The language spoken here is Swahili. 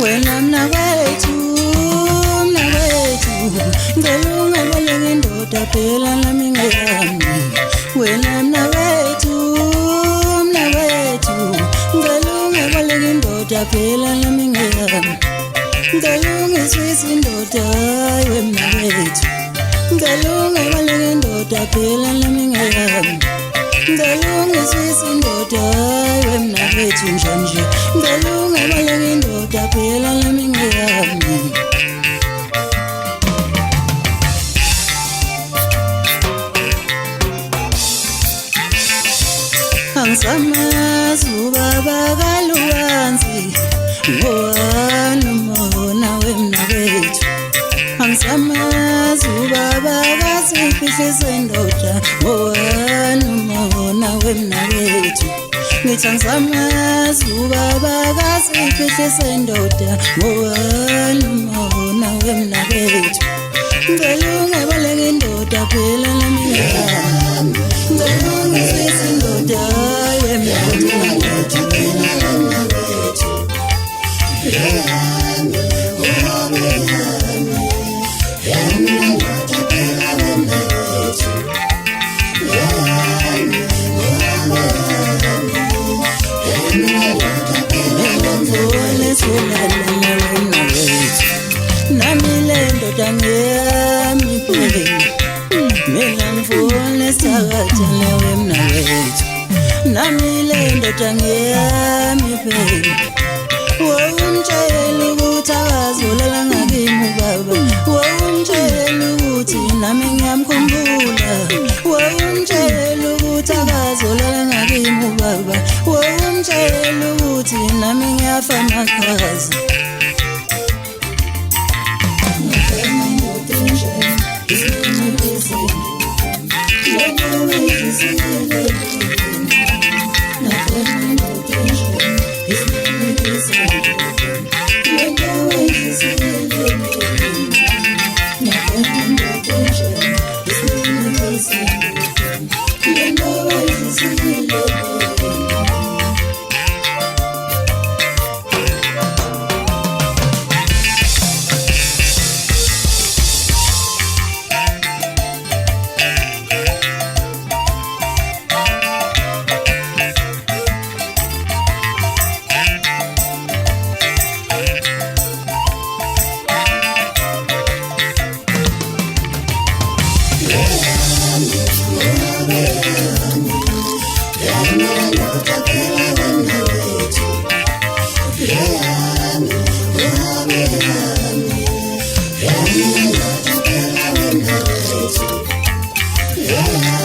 wena mnakwethu ngicela ungabaleki indoda phela nami ngeyami wena mnakwethu ngicela ungabaleki indoda phela nami ngeyami ngicela ungiswise indoda hayi mnakwethu ngicela ungabaleki indoda phela nami ngeyami ngicela ungiswise indoda hayi mnakwethu njanje ngicela ungabaleki indoda phela nami ngeyami Angisamazi ubaba kalubanzi ngowani umona wemnakwethu Angisamazi ubaba kasiphihle sendoda ngowani umona wemnakwethu Ngithi angisamazi ubaba kasiphihle sendoda ngowani umona wemnakwethu Ngicela ungabaleki indoda phela nami ngeyami Ngicela ungiswise indoda hayi mnakwethu Nami le ndoda ngeyami phela mina ngifuna sithakathele wemnakwethu nami le ndoda ngeyami phela wawumtshela ukuthi akazolala ngakimi ubaba wawumtshela ukuthi nami ngiyamkhumbula wawumtshela ukuthi akazolala ngakimi ubaba wawumtshela ukuthi nami ngiyafa amakhaza Yeah.